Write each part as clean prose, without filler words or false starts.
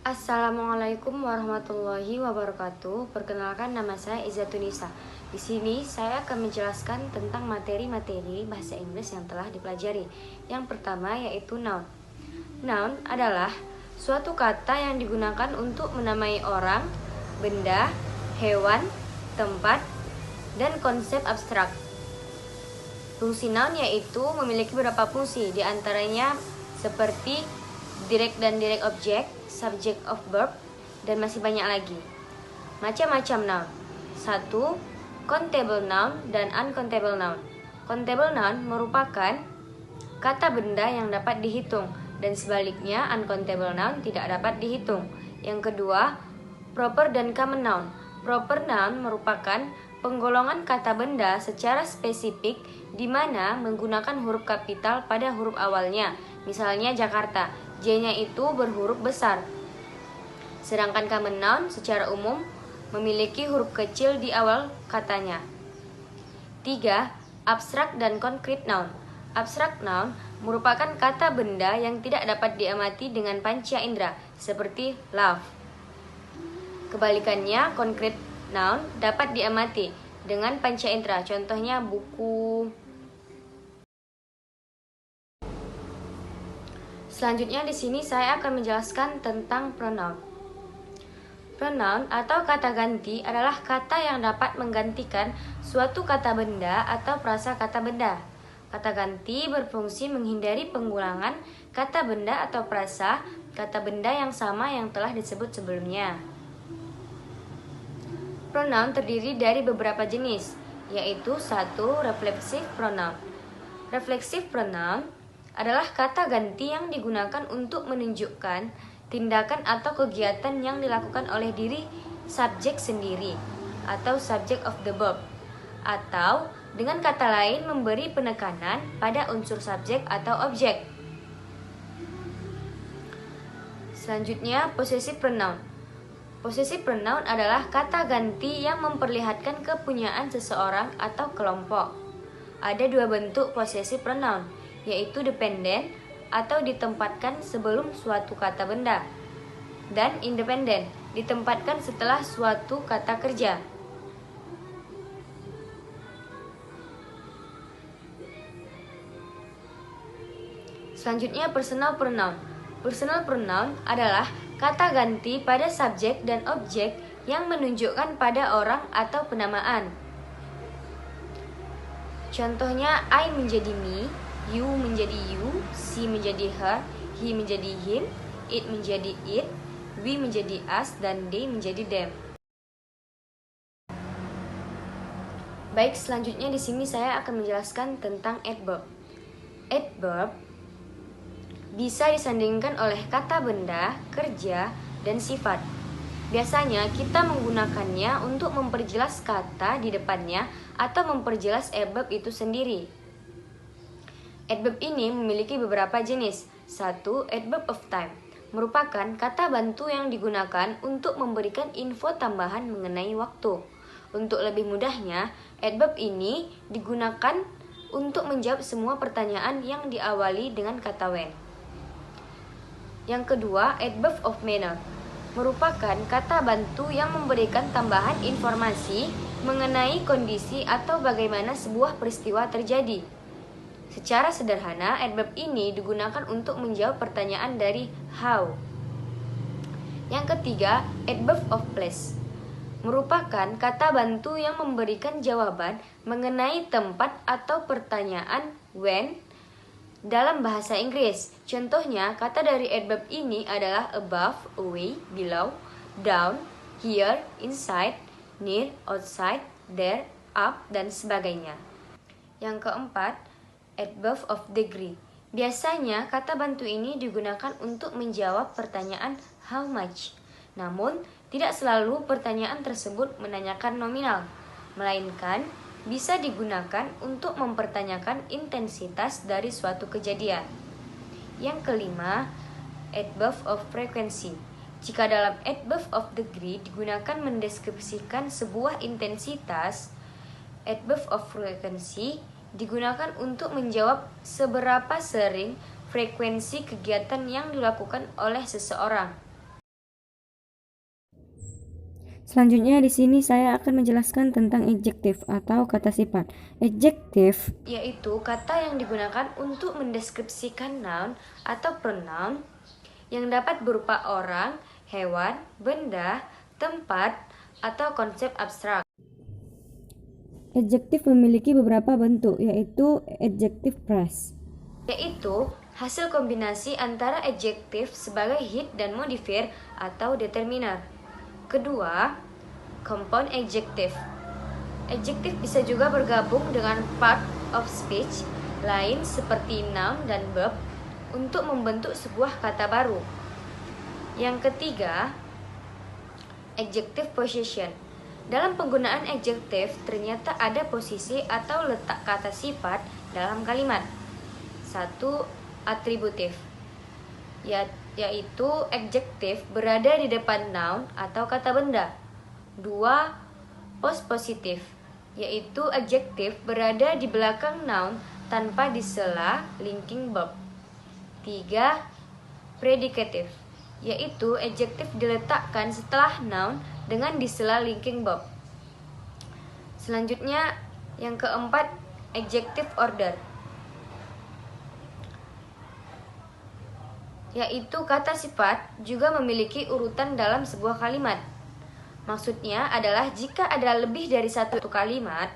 Assalamualaikum warahmatullahi wabarakatuh. Perkenalkan, nama saya Izzatunisa. Di sini saya akan menjelaskan tentang materi-materi bahasa Inggris yang telah dipelajari. Yang pertama yaitu noun. Noun adalah suatu kata yang digunakan untuk menamai orang, benda, hewan, tempat, dan konsep abstrak. Fungsi noun yaitu memiliki beberapa fungsi, diantaranya seperti direct dan direct object, subject of verb, dan masih banyak lagi. Macam-macam noun. 1. Countable noun dan uncountable noun. Countable noun merupakan kata benda yang dapat dihitung, dan sebaliknya uncountable noun tidak dapat dihitung. Yang kedua, proper dan common noun. Proper noun merupakan penggolongan kata benda secara spesifik di mana menggunakan huruf kapital pada huruf awalnya. Misalnya Jakarta, J-nya itu berhuruf besar. Sedangkan common noun secara umum memiliki huruf kecil di awal katanya. 3. Abstrak dan concrete noun. Abstrak noun merupakan kata benda yang tidak dapat diamati dengan panca indera, seperti love. Kebalikannya, concrete noun dapat diamati dengan panca indera, contohnya buku. Selanjutnya di sini saya akan menjelaskan tentang pronoun. Pronoun atau kata ganti adalah kata yang dapat menggantikan suatu kata benda atau frasa kata benda. Kata ganti berfungsi menghindari pengulangan kata benda atau frasa kata benda yang sama yang telah disebut sebelumnya. Pronoun terdiri dari beberapa jenis, yaitu 1. Reflexive pronoun. Reflexive pronoun adalah kata ganti yang digunakan untuk menunjukkan tindakan atau kegiatan yang dilakukan oleh diri subjek sendiri atau subject of the verb, atau dengan kata lain memberi penekanan pada unsur subjek atau objek. Selanjutnya, possessive pronoun. Possessive pronoun adalah kata ganti yang memperlihatkan kepunyaan seseorang atau kelompok. Ada dua bentuk possessive pronoun, yaitu dependent atau ditempatkan sebelum suatu kata benda, dan independent, ditempatkan setelah suatu kata kerja. Selanjutnya, personal pronoun. Personal pronoun adalah kata ganti pada subjek dan objek yang menunjukkan pada orang atau penamaan. Contohnya, I menjadi me, you menjadi you, she menjadi her, he menjadi him, it menjadi it, we menjadi us, dan they menjadi them. Baik, selanjutnya di sini saya akan menjelaskan tentang adverb. Adverb bisa disandingkan oleh kata benda, kerja, dan sifat. Biasanya kita menggunakannya untuk memperjelas kata di depannya atau memperjelas adverb itu sendiri. Adverb ini memiliki beberapa jenis. 1. Adverb of time merupakan kata bantu yang digunakan untuk memberikan info tambahan mengenai waktu. Untuk lebih mudahnya, adverb ini digunakan untuk menjawab semua pertanyaan yang diawali dengan kata when. Yang kedua, adverb of manner merupakan kata bantu yang memberikan tambahan informasi mengenai kondisi atau bagaimana sebuah peristiwa terjadi. Secara sederhana, adverb ini digunakan untuk menjawab pertanyaan dari how. Yang ketiga, adverb of place merupakan kata bantu yang memberikan jawaban mengenai tempat atau pertanyaan when dalam bahasa Inggris. Contohnya, kata dari adverb ini adalah above, away, below, down, here, inside, near, outside, there, up, dan sebagainya. Yang keempat, adverb of degree. Biasanya kata bantu ini digunakan untuk menjawab pertanyaan how much. Namun, tidak selalu pertanyaan tersebut menanyakan nominal, melainkan bisa digunakan untuk mempertanyakan intensitas dari suatu kejadian. Yang kelima, adverb of frequency. Jika dalam adverb of degree digunakan mendeskripsikan sebuah intensitas, adverb of frequency digunakan untuk menjawab seberapa sering frekuensi kegiatan yang dilakukan oleh seseorang. Selanjutnya di sini saya akan menjelaskan tentang adjektif atau kata sifat. Adjektif yaitu kata yang digunakan untuk mendeskripsikan noun atau pronoun yang dapat berupa orang, hewan, benda, tempat, atau konsep abstrak. Adjektif memiliki beberapa bentuk, yaitu adjective phrase, yaitu hasil kombinasi antara adjektif sebagai hit dan modifier atau determiner. Kedua, compound adjective. Adjektif bisa juga bergabung dengan part of speech lain seperti noun dan verb untuk membentuk sebuah kata baru. Yang ketiga, adjective possession. Dalam penggunaan adjektif, ternyata ada posisi atau letak kata sifat dalam kalimat. 1. Atributif, yaitu adjektif berada di depan noun atau kata benda. 2. Pospositif, yaitu adjektif berada di belakang noun tanpa disela linking verb. 3. Predicative, yaitu adjektif diletakkan setelah noun dengan disela linking verb. Selanjutnya, yang keempat, adjective order, yaitu kata sifat juga memiliki urutan dalam sebuah kalimat. Maksudnya adalah jika ada lebih dari satu kalimat,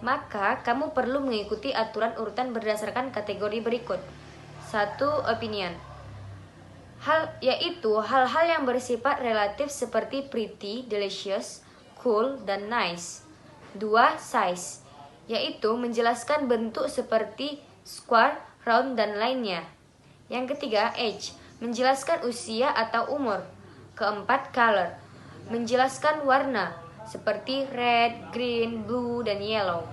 maka kamu perlu mengikuti aturan urutan berdasarkan kategori berikut. 1. Opinion, yaitu hal-hal yang bersifat relatif seperti pretty, delicious, cool, dan nice. 2. Size, yaitu menjelaskan bentuk seperti square, round, dan lainnya. Yang ketiga, age, menjelaskan usia atau umur. Keempat, color, menjelaskan warna seperti red, green, blue, dan yellow.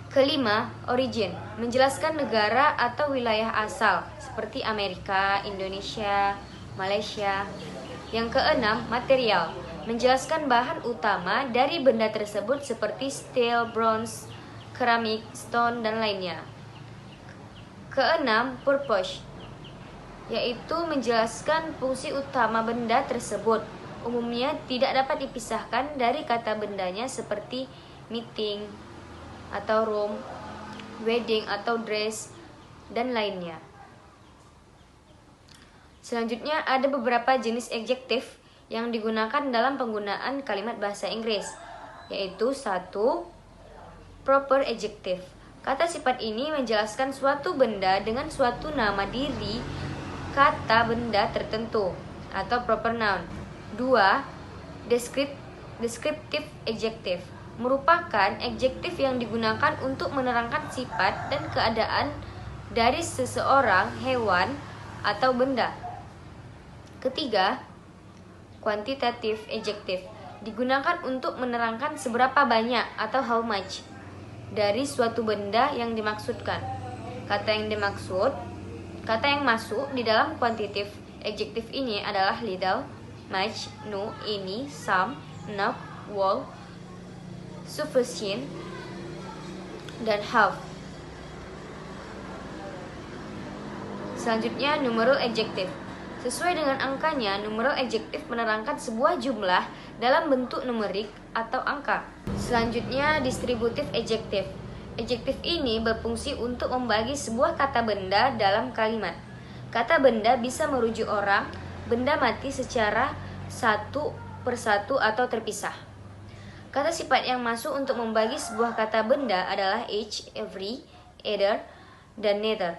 Kelima, origin, menjelaskan negara atau wilayah asal seperti Amerika, Indonesia, Malaysia. Yang keenam, material, menjelaskan bahan utama dari benda tersebut seperti steel, bronze, keramik, stone, dan lainnya. Keenam, purpose, yaitu menjelaskan fungsi utama benda tersebut. Umumnya tidak dapat dipisahkan dari kata bendanya seperti meeting atau room, wedding atau dress, dan lainnya. Selanjutnya ada beberapa jenis adjektif yang digunakan dalam penggunaan kalimat bahasa Inggris, yaitu 1. Proper adjective. Kata sifat ini menjelaskan suatu benda dengan suatu nama diri kata benda tertentu atau proper noun. 2. Descriptive adjective, merupakan adjektif yang digunakan untuk menerangkan sifat dan keadaan dari seseorang, hewan, atau benda. Ketiga, quantitative adjective, digunakan untuk menerangkan seberapa banyak atau how much dari suatu benda yang dimaksudkan. Kata yang masuk di dalam quantitative adjective ini adalah little, much, no, any, some, enough, whole, sufficient, dan half. Selanjutnya, numeral adjective. Sesuai dengan angkanya, numeral adjective menerangkan sebuah jumlah dalam bentuk numerik atau angka. Selanjutnya, distributive adjective. Adjektif ini berfungsi untuk membagi sebuah kata benda dalam kalimat. Kata benda bisa merujuk orang, benda mati secara satu persatu atau terpisah. Kata sifat yang masuk untuk membagi sebuah kata benda adalah each, every, either, dan neither.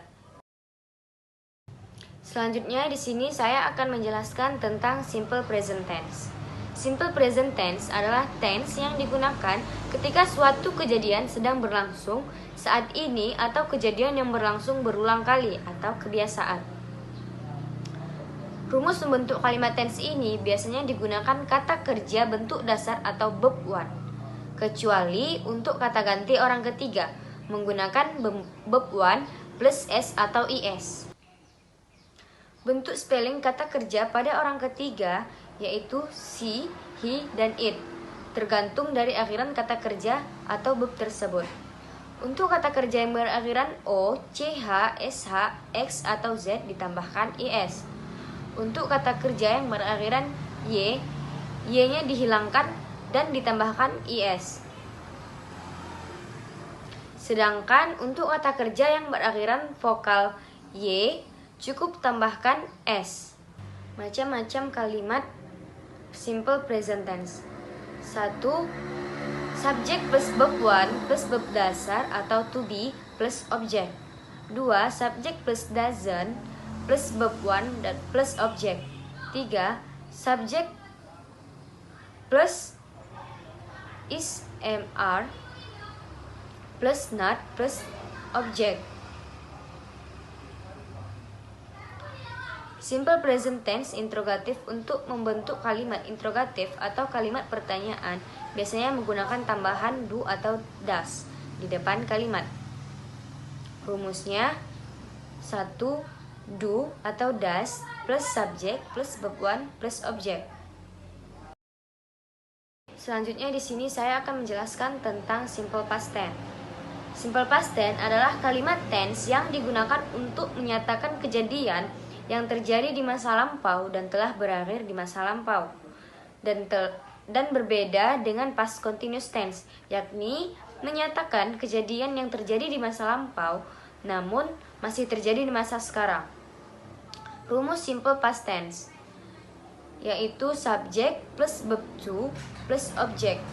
Selanjutnya di sini saya akan menjelaskan tentang simple present tense. Simple present tense adalah tense yang digunakan ketika suatu kejadian sedang berlangsung saat ini atau kejadian yang berlangsung berulang kali atau kebiasaan. Rumus membentuk kalimat tense ini biasanya digunakan kata kerja bentuk dasar atau verb one, kecuali untuk kata ganti orang ketiga menggunakan verb one plus s atau is. Bentuk spelling kata kerja pada orang ketiga yaitu she, he, dan it, tergantung dari akhiran kata kerja atau verb tersebut. Untuk kata kerja yang berakhiran o, ch, sh, x, atau z ditambahkan is. Untuk kata kerja yang berakhiran y, y-nya dihilangkan dan ditambahkan is. Sedangkan untuk kata kerja yang berakhiran vokal y, cukup tambahkan s. Macam-macam kalimat simple present tense. 1. Subjek plus verb 1 plus verb dasar atau to be plus object. 2. Subjek plus doesn't plus verb 1 dan plus object. 3. Subjek plus is, are plus not plus object. Simple present tense interrogatif untuk membentuk kalimat interrogatif atau kalimat pertanyaan biasanya menggunakan tambahan do atau does di depan kalimat. Rumusnya 1. Do atau does plus subject plus verb 1 plus object. Selanjutnya di sini saya akan menjelaskan tentang simple past tense. Simple past tense adalah kalimat tense yang digunakan untuk menyatakan kejadian yang terjadi di masa lampau dan telah berakhir di masa lampau. Dan berbeda dengan past continuous tense, yakni menyatakan kejadian yang terjadi di masa lampau namun masih terjadi di masa sekarang. Rumus simple past tense yaitu subject plus verb to plus object.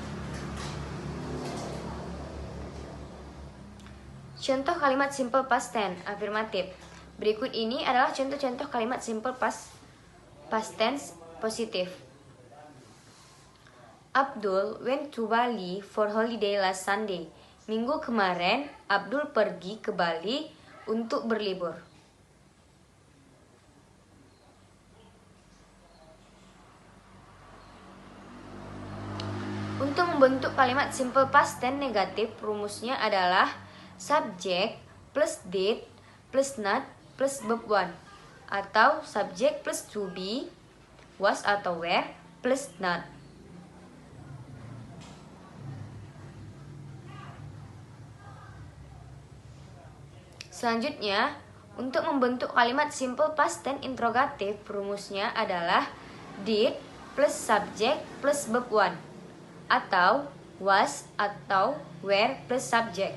Contoh kalimat simple past tense afirmatif. Berikut ini adalah contoh-contoh kalimat simple past tense positif. Abdul went to Bali for holiday last Sunday. Minggu kemarin, Abdul pergi ke Bali untuk berlibur. Untuk membentuk kalimat simple past tense negatif, rumusnya adalah subject plus did plus not plus verb 1 atau subject plus to be, was atau were plus not. Selanjutnya, untuk membentuk kalimat simple past tense interrogatif, rumusnya adalah did plus subject plus verb 1 atau was atau were plus subject.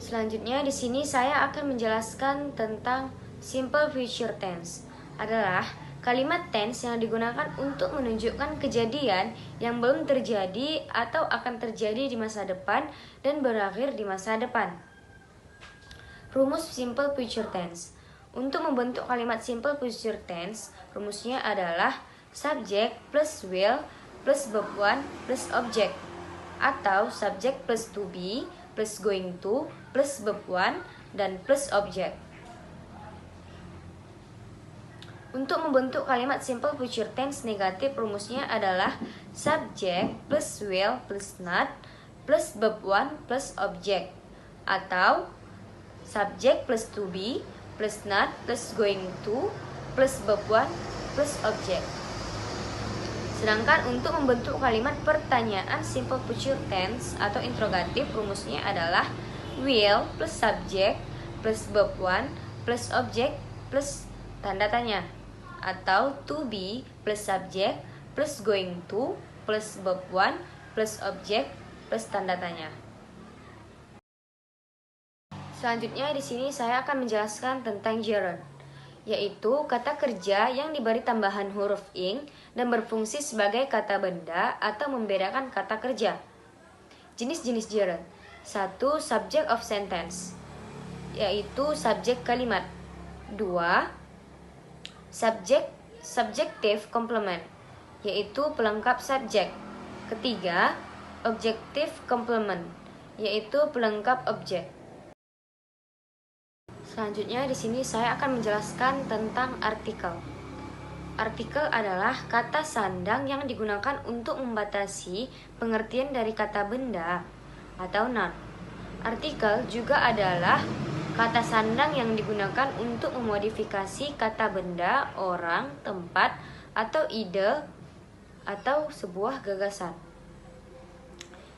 Selanjutnya di sini saya akan menjelaskan tentang simple future tense. Adalah kalimat tense yang digunakan untuk menunjukkan kejadian yang belum terjadi atau akan terjadi di masa depan dan berakhir di masa depan. Rumus simple future tense. Untuk membentuk kalimat simple future tense, rumusnya adalah subject plus will plus verb 1 plus object atau subject plus to be plus going to plus verb 1 dan plus object. Untuk membentuk kalimat simple future tense negatif, rumusnya adalah subject plus will plus not plus verb 1 plus object atau subject plus to be plus not plus going to plus verb 1 plus object. Sedangkan untuk membentuk kalimat pertanyaan simple future tense atau interrogatif, rumusnya adalah will plus subject plus verb 1 plus object plus tanda tanya atau to be plus subject plus going to plus verb 1 plus object plus tanda tanya. Selanjutnya di sini saya akan menjelaskan tentang gerund, yaitu kata kerja yang diberi tambahan huruf ing dan berfungsi sebagai kata benda atau membedakan kata kerja. Jenis-jenis gerund. 1. Subject of sentence, yaitu subjek kalimat. 2. Subjective complement, yaitu pelengkap subjek. Ketiga, objective complement, yaitu pelengkap objek. Selanjutnya di sini saya akan menjelaskan tentang artikel. Artikel adalah kata sandang yang digunakan untuk membatasi pengertian dari kata benda atau noun. Artikel juga adalah kata sandang yang digunakan untuk memodifikasi kata benda, orang, tempat, atau ide atau sebuah gagasan.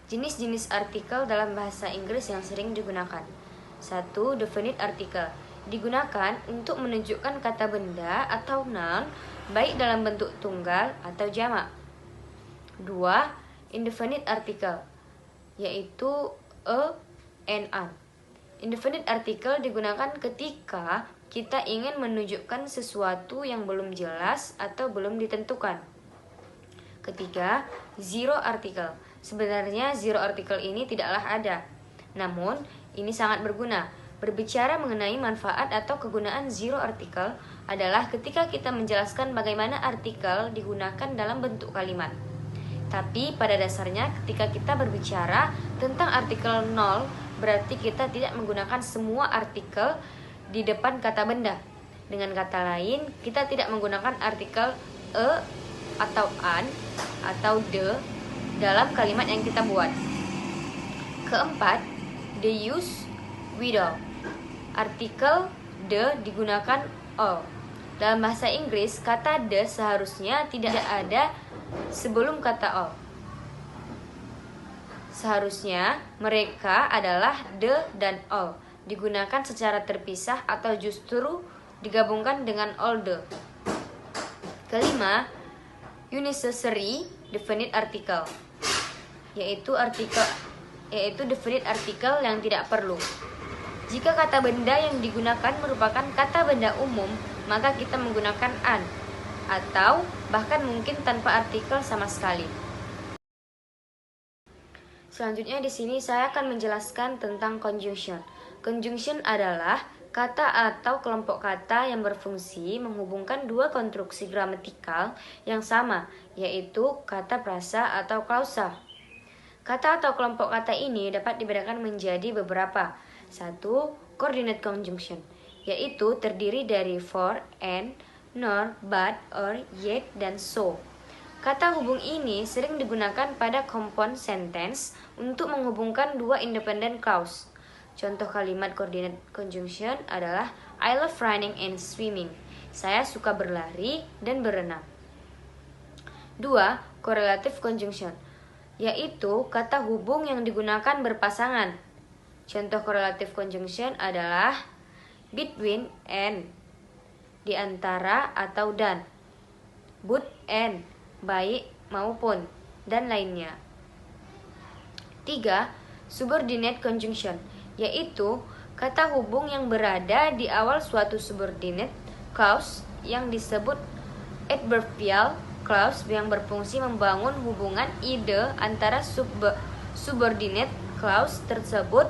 Jenis-jenis artikel dalam bahasa Inggris yang sering digunakan. 1. Definite article, digunakan untuk menunjukkan kata benda atau noun baik dalam bentuk tunggal atau jamak. 2. Indefinite article, yaitu a and an. Indefinite article digunakan ketika kita ingin menunjukkan sesuatu yang belum jelas atau belum ditentukan. Ketiga, zero article. Sebenarnya zero article ini tidaklah ada, namun ini sangat berguna. Berbicara mengenai manfaat atau kegunaan zero article adalah ketika kita menjelaskan bagaimana artikel digunakan dalam bentuk kalimat. Tapi pada dasarnya ketika kita berbicara tentang artikel nol, berarti kita tidak menggunakan semua artikel di depan kata benda. Dengan kata lain, kita tidak menggunakan artikel e atau an atau the dalam kalimat yang kita buat. Keempat, the use without. Artikel the digunakan all. Dalam bahasa Inggris, kata the seharusnya tidak ada sebelum kata all. Seharusnya mereka adalah the dan all, digunakan secara terpisah atau justru digabungkan dengan all the. Kelima, unnecessary definite article, yaitu definite article yang tidak perlu. Jika kata benda yang digunakan merupakan kata benda umum, maka kita menggunakan an, atau bahkan mungkin tanpa artikel sama sekali. Selanjutnya di sini saya akan menjelaskan tentang conjunction. Conjunction adalah kata atau kelompok kata yang berfungsi menghubungkan dua konstruksi gramatikal yang sama, yaitu kata prasa atau klausa. Kata atau kelompok kata ini dapat dibedakan menjadi beberapa. 1. Coordinate conjunction, yaitu terdiri dari for, and, nor, but, or, yet, dan so. Kata hubung ini sering digunakan pada compound sentence untuk menghubungkan dua independent clause. Contoh kalimat coordinate conjunction adalah I love running and swimming. Saya suka berlari dan berenang. 2. Correlative conjunction, yaitu kata hubung yang digunakan berpasangan. Contoh correlative conjunction adalah between and, di antara atau dan, but and, baik maupun, dan lainnya. 3. Subordinate conjunction, yaitu kata hubung yang berada di awal suatu subordinate clause yang disebut adverbial clause yang berfungsi membangun hubungan ide antara subordinate clause tersebut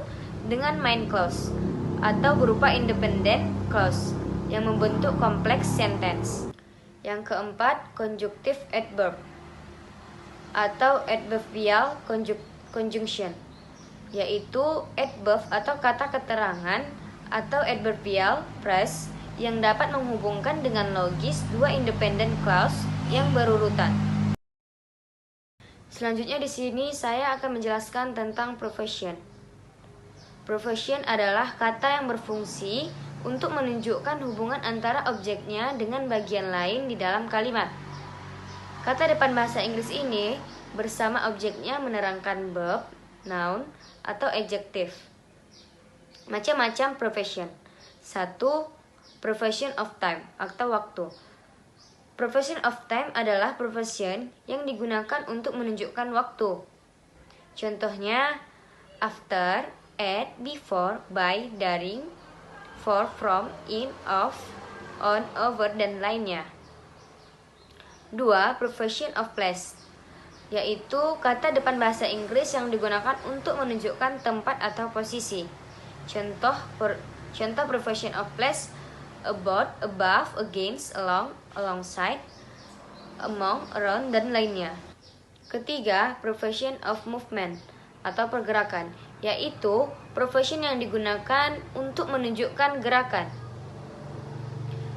dengan main clause atau berupa independent clause yang membentuk kompleks sentence. Yang keempat, conjunctive adverb atau adverbial conjunction, yaitu adverb atau kata keterangan atau adverbial phrase yang dapat menghubungkan dengan logis dua independent clause yang berurutan. Selanjutnya di sini saya akan menjelaskan tentang profession. Profession adalah kata yang berfungsi untuk menunjukkan hubungan antara objeknya dengan bagian lain di dalam kalimat. Kata depan bahasa Inggris ini bersama objeknya menerangkan verb, noun, atau adjective. Macam-macam profession. 1. Profession of time atau waktu. Profession of time adalah profession yang digunakan untuk menunjukkan waktu. Contohnya after, at, before, by, during, for, from, in, of, on, over, dan lainnya. 2. Profession of place, yaitu kata depan bahasa Inggris yang digunakan untuk menunjukkan tempat atau posisi. Contoh profession of place: about, above, against, along, alongside, among, around, dan lainnya. Ketiga, profession of movement atau pergerakan, yaitu profession yang digunakan untuk menunjukkan gerakan.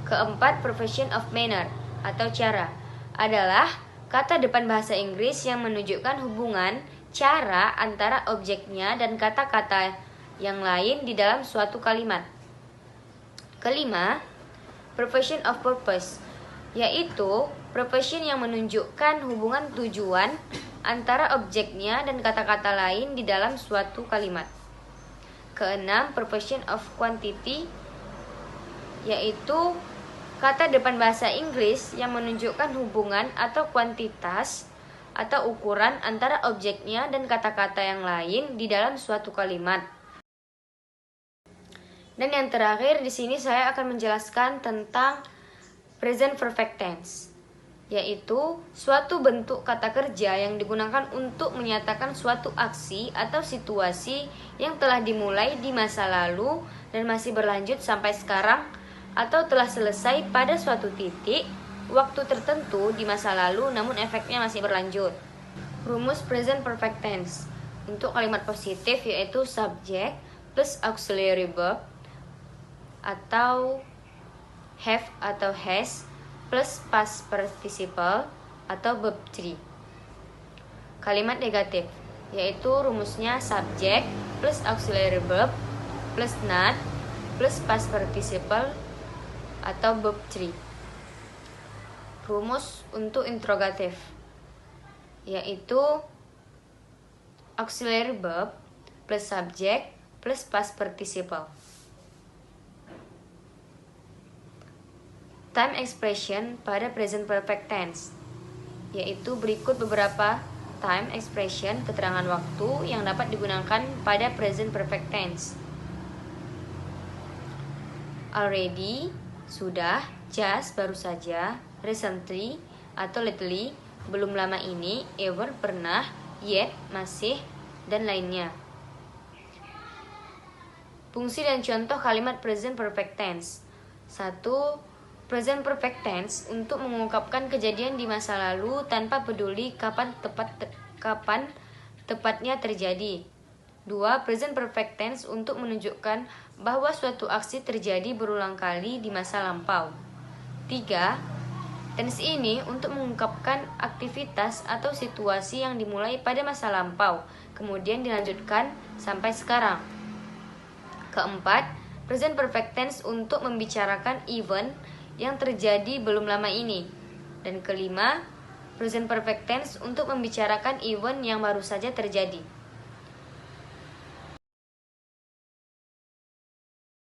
Keempat, profession of manner atau cara adalah kata depan bahasa Inggris yang menunjukkan hubungan cara antara objeknya dan kata-kata yang lain di dalam suatu kalimat. Kelima, profession of purpose, yaitu profession yang menunjukkan hubungan tujuan antara objeknya dan kata-kata lain di dalam suatu kalimat. Keenam, profession of quantity, yaitu kata depan bahasa Inggris yang menunjukkan hubungan atau kuantitas atau ukuran antara objeknya dan kata-kata yang lain di dalam suatu kalimat. Dan yang terakhir di sini saya akan menjelaskan tentang present perfect tense, yaitu suatu bentuk kata kerja yang digunakan untuk menyatakan suatu aksi atau situasi yang telah dimulai di masa lalu dan masih berlanjut sampai sekarang, atau telah selesai pada suatu titik waktu tertentu di masa lalu namun efeknya masih berlanjut. Rumus present perfect tense untuk kalimat positif yaitu subject plus auxiliary verb atau have atau has plus past participle atau verb 3. Kalimat negatif yaitu rumusnya subject plus auxiliary verb plus not plus past participle atau verb 3. Rumus untuk interrogatif yaitu auxiliary verb plus subject plus past participle. Time expression pada present perfect tense, yaitu berikut beberapa time expression keterangan waktu yang dapat digunakan pada present perfect tense. Already, sudah, just, baru saja, recently atau lately, belum lama ini, ever, pernah, yet, masih, dan lainnya. Fungsi dan contoh kalimat present perfect tense. 1. Present perfect tense untuk mengungkapkan kejadian di masa lalu tanpa peduli kapan tepatnya terjadi. 2. Present perfect tense untuk menunjukkan bahwa suatu aksi terjadi berulang kali di masa lampau. 3. Tense ini untuk mengungkapkan aktivitas atau situasi yang dimulai pada masa lampau, kemudian dilanjutkan sampai sekarang. 4. Present perfect tense untuk membicarakan event yang terjadi belum lama ini. Dan 5. Present perfect tense untuk membicarakan event yang baru saja terjadi.